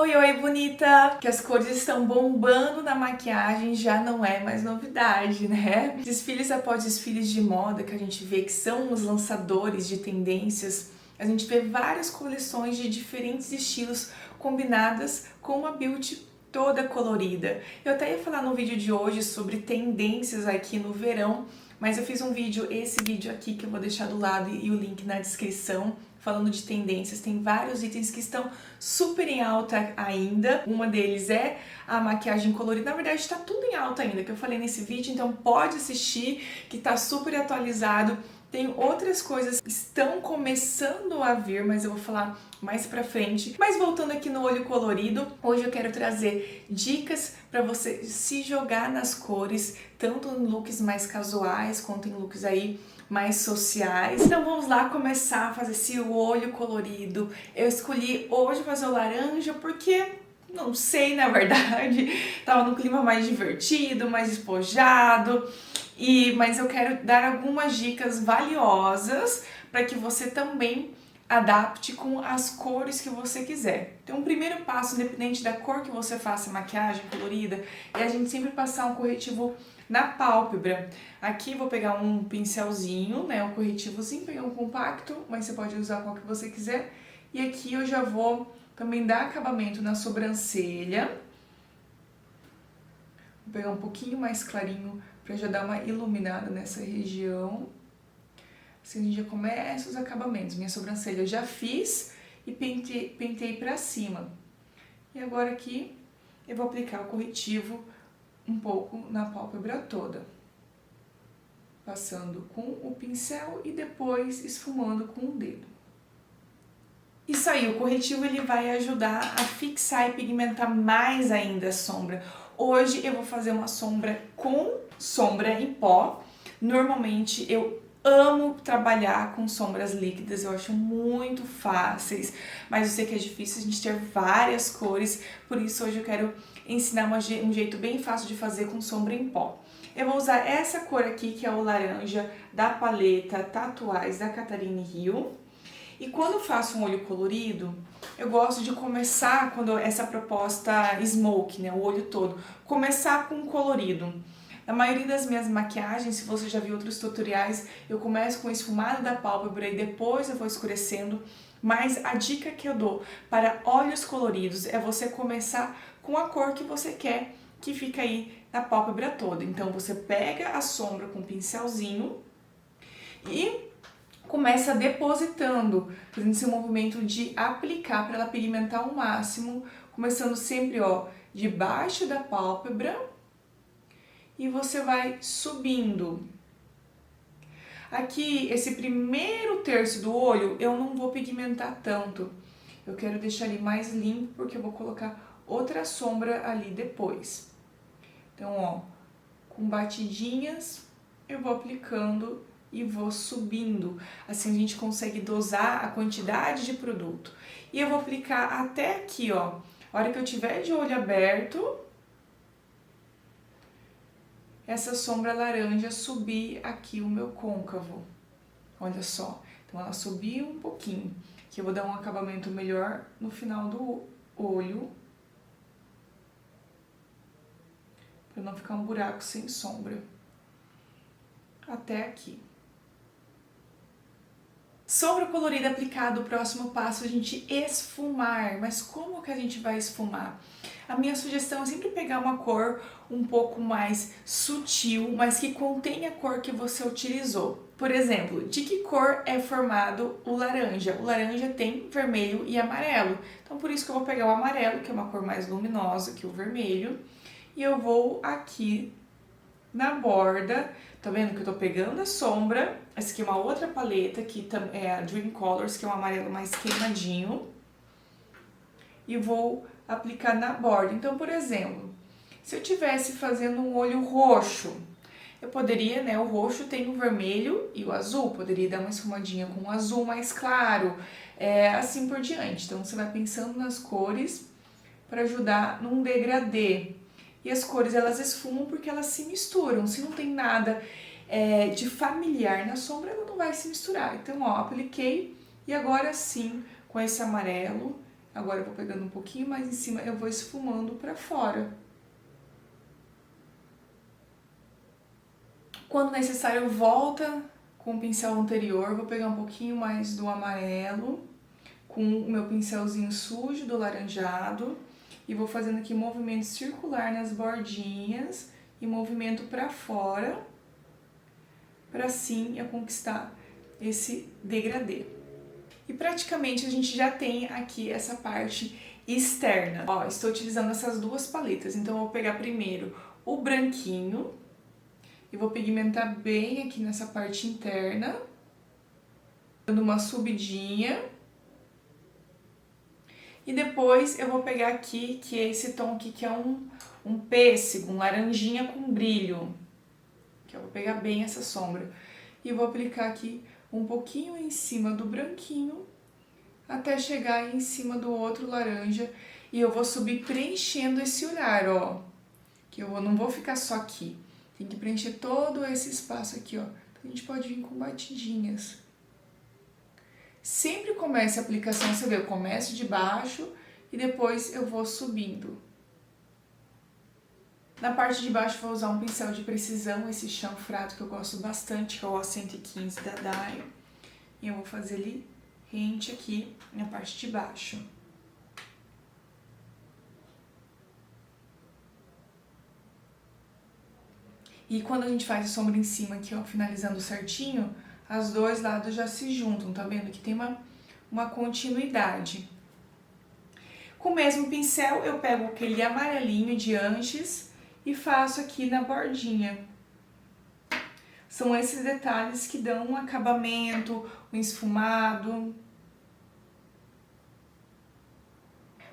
Oi, oi, bonita! Que as cores estão bombando na maquiagem já não é mais novidade, né? Desfiles após desfiles de moda que a gente vê que são os lançadores de tendências, a gente vê várias coleções de diferentes estilos combinadas com uma beauty toda colorida. Eu até ia falar no vídeo de hoje sobre tendências aqui no verão, mas eu fiz esse vídeo aqui que eu vou deixar do lado e o link na descrição, falando de tendências. Tem vários itens que estão super em alta ainda. Uma deles é a maquiagem colorida. Na verdade, está tudo em alta ainda, que eu falei nesse vídeo, então pode assistir, que está super atualizado. Tem outras coisas que estão começando a vir, mas eu vou falar mais pra frente. Mas voltando aqui no olho colorido, hoje eu quero trazer dicas para você se jogar nas cores, tanto em looks mais casuais, quanto em looks aí mais sociais. Então vamos lá começar a fazer esse olho colorido. Eu escolhi hoje fazer o laranja porque não sei, na verdade, tava num clima mais divertido, mais despojado. Mas eu quero dar algumas dicas valiosas para que você também adapte com as cores que você quiser. Então, o primeiro passo, independente da cor que você faça maquiagem colorida, é a gente sempre passar um corretivo na pálpebra. Aqui vou pegar um pincelzinho, né, um corretivozinho, pegar um compacto, mas você pode usar qual que você quiser. E aqui eu já vou também dar acabamento na sobrancelha. Vou pegar um pouquinho mais clarinho para já dar uma iluminada nessa região. Assim a gente já começa os acabamentos. Minha sobrancelha eu já fiz e pentei para cima. E agora aqui eu vou aplicar o corretivo um pouco na pálpebra toda. Passando com o pincel e depois esfumando com o dedo. Isso aí, o corretivo ele vai ajudar a fixar e pigmentar mais ainda a sombra. Hoje eu vou fazer uma sombra com sombra em pó. Normalmente eu amo trabalhar com sombras líquidas, eu acho muito fáceis, mas eu sei que é difícil a gente ter várias cores, por isso hoje eu quero ensinar um jeito bem fácil de fazer com sombra em pó. Eu vou usar essa cor aqui, que é o laranja da paleta Tatuais da Catarina Hill. E quando eu faço um olho colorido, eu gosto de começar, quando essa proposta smoke, né, o olho todo, começar com colorido. Na maioria das minhas maquiagens, se você já viu outros tutoriais, eu começo com esfumado da pálpebra e depois eu vou escurecendo. Mas a dica que eu dou para olhos coloridos é você começar com a cor que você quer que fica aí na pálpebra toda. Então você pega a sombra com um pincelzinho e começa depositando, fazendo esse movimento de aplicar para ela pigmentar ao máximo, começando sempre, ó, de baixo da pálpebra e você vai subindo. Aqui, esse primeiro terço do olho, eu não vou pigmentar tanto. Eu quero deixar ele mais limpo porque eu vou colocar outra sombra ali depois. Então, ó, com batidinhas, eu vou aplicando e vou subindo. Assim a gente consegue dosar a quantidade de produto. E eu vou aplicar até aqui, ó. A hora que eu tiver de olho aberto, essa sombra laranja subir aqui o meu côncavo. Olha só. Então ela subiu um pouquinho. Que eu vou dar um acabamento melhor no final do olho. Para não ficar um buraco sem sombra. Até aqui. Sombra colorida aplicada, o próximo passo é a gente esfumar. Mas como que a gente vai esfumar? A minha sugestão é sempre pegar uma cor um pouco mais sutil, mas que contém a cor que você utilizou. Por exemplo, de que cor é formado o laranja? O laranja tem vermelho e amarelo. Então por isso que eu vou pegar o amarelo, que é uma cor mais luminosa que o vermelho. E eu vou aqui na borda, tá vendo que eu tô pegando a sombra, essa aqui é uma outra paleta, que é a Dream Colors, que é um amarelo mais queimadinho, e vou aplicar na borda. Então, por exemplo, se eu tivesse fazendo um olho roxo, eu poderia, né, o roxo tem o vermelho e o azul, poderia dar uma esfumadinha com o azul mais claro, assim por diante. Então, você vai pensando nas cores para ajudar num degradê. E as cores, elas esfumam porque elas se misturam. Se não tem nada de familiar na sombra, ela não vai se misturar. Então, ó, apliquei e agora sim, com esse amarelo, Agora eu vou pegando um pouquinho mais em cima, eu vou esfumando pra fora. Quando necessário, volta com o pincel anterior, vou pegar um pouquinho mais do amarelo, com o meu pincelzinho sujo do laranjado, e vou fazendo aqui movimento circular nas bordinhas e movimento pra fora, pra assim eu conquistar esse degradê. E praticamente a gente já tem aqui essa parte externa. Ó, estou utilizando essas duas paletas, então eu vou pegar primeiro o branquinho e vou pigmentar bem aqui nessa parte interna, dando uma subidinha. E depois eu vou pegar aqui, que é esse tom aqui, que é um pêssego, um laranjinha com brilho. Que eu vou pegar bem essa sombra. E vou aplicar aqui um pouquinho em cima do branquinho, até chegar em cima do outro laranja. E eu vou subir preenchendo esse olhar, ó. Que eu não vou ficar só aqui. Tem que preencher todo esse espaço aqui, ó. Então, a gente pode vir com batidinhas. Sempre comece a aplicação, você vê, eu começo de baixo e depois eu vou subindo. Na parte de baixo vou usar um pincel de precisão, esse chanfrado que eu gosto bastante, que é o O115 da Dai. E eu vou fazer ele rente aqui na parte de baixo. E quando a gente faz a sombra em cima aqui, ó, finalizando certinho, os dois lados já se juntam, tá vendo? Que tem uma continuidade. Com o mesmo pincel, eu pego aquele amarelinho de antes e faço aqui na bordinha. São esses detalhes que dão um acabamento, um esfumado.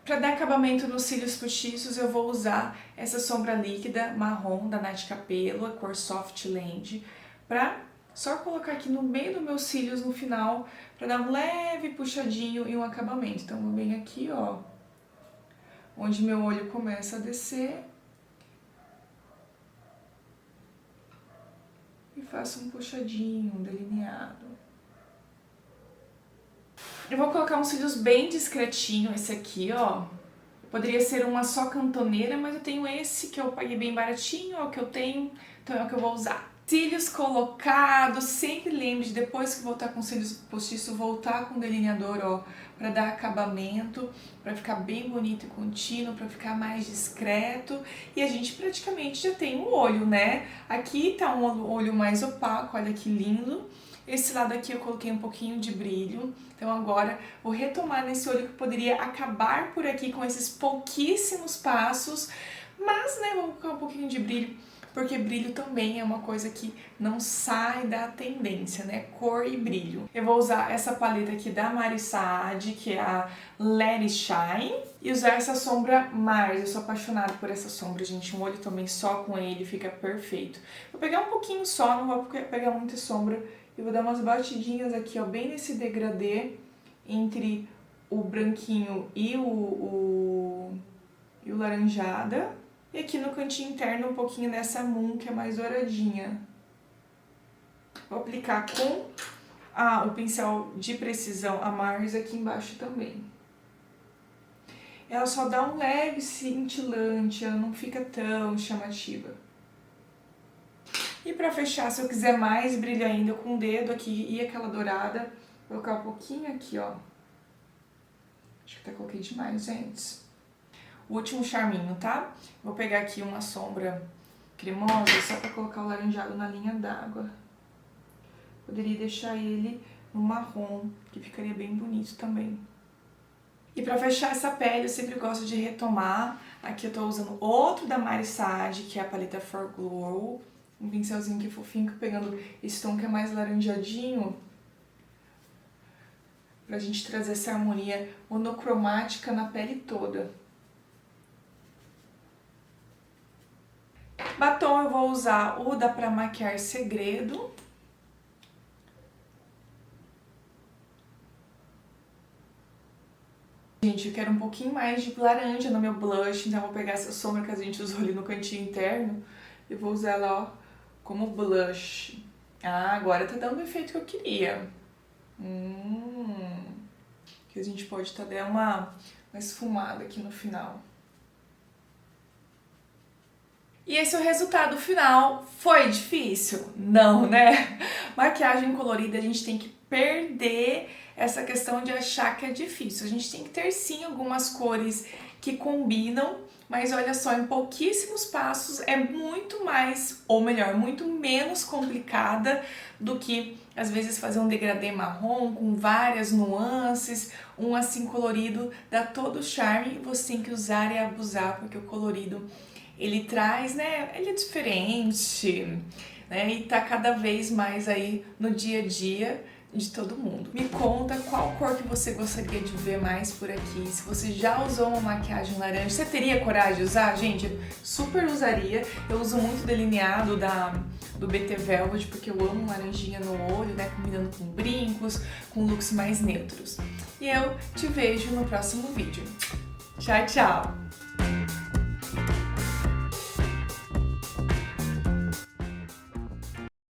Para dar acabamento nos cílios postiços, eu vou usar essa sombra líquida marrom da Nath Capello, a cor Soft Land, para só colocar aqui no meio dos meus cílios no final, para dar um leve puxadinho e um acabamento. Então, vou bem aqui, ó, onde meu olho começa a descer. E faço um puxadinho, um delineado. Eu vou colocar uns cílios bem discretinho, esse aqui, ó. Poderia ser uma só cantoneira, mas eu tenho esse que eu paguei bem baratinho, é o que eu tenho, então é o que eu vou usar. Cílios colocados, sempre lembre de depois que voltar com cílios postiços, voltar com delineador, ó, pra dar acabamento, pra ficar bem bonito e contínuo, pra ficar mais discreto. E a gente praticamente já tem um olho, né? Aqui tá um olho mais opaco, olha que lindo. Esse lado aqui eu coloquei um pouquinho de brilho, então agora vou retomar nesse olho que poderia acabar por aqui com esses pouquíssimos passos, mas né, vamos colocar um pouquinho de brilho, porque brilho também é uma coisa que não sai da tendência, né, cor e brilho. Eu vou usar essa paleta aqui da Mari Saad, que é a Let It Shine, e usar essa sombra Mars. Eu sou apaixonada por essa sombra, gente, um olho também só com ele fica perfeito. Vou pegar um pouquinho só, não vou pegar muita sombra. Eu vou dar umas batidinhas aqui, ó, bem nesse degradê entre o branquinho e o laranjada. E aqui no cantinho interno um pouquinho dessa Moon, que é mais douradinha. Vou aplicar com o pincel de precisão, a Mars, aqui embaixo também. Ela só dá um leve cintilante, ela não fica tão chamativa. E pra fechar, se eu quiser mais brilho ainda, com o dedo aqui e aquela dourada, vou colocar um pouquinho aqui, ó. Acho que até coloquei demais, gente. O último charminho, tá? Vou pegar aqui uma sombra cremosa, só pra colocar o laranjado na linha d'água. Poderia deixar ele no marrom, que ficaria bem bonito também. E pra fechar essa pele, eu sempre gosto de retomar. Aqui eu tô usando outro da Mari Saad, que é a paleta For Glow. Um pincelzinho aqui fofinho, pegando esse tom que é mais laranjadinho, pra gente trazer essa harmonia monocromática na pele toda. Batom eu vou usar o da Pra Maquiar Segredo. Gente, eu quero um pouquinho mais de laranja no meu blush, então eu vou pegar essa sombra que a gente usou ali no cantinho interno e vou usar ela, ó, como blush. Ah, agora tá dando o efeito que eu queria. Que a gente pode dar uma esfumada aqui no final. E esse é o resultado final. Foi difícil? Não, né? Maquiagem colorida, a gente tem que perder essa questão de achar que é difícil. A gente tem que ter sim algumas cores que combinam, mas olha só, em pouquíssimos passos é muito mais, ou melhor, muito menos complicada do que às vezes fazer um degradê marrom com várias nuances, um assim colorido dá todo o charme. Você tem que usar e abusar, porque o colorido ele traz, né, ele é diferente, né, e tá cada vez mais aí no dia a dia de todo mundo. Me conta qual cor que você gostaria de ver mais por aqui, se você já usou uma maquiagem laranja, você teria coragem de usar? Gente, eu super usaria, eu uso muito delineado do BT Velvet, porque eu amo laranjinha no olho, né, combinando com brincos, com looks mais neutros. E eu te vejo no próximo vídeo. Tchau, tchau!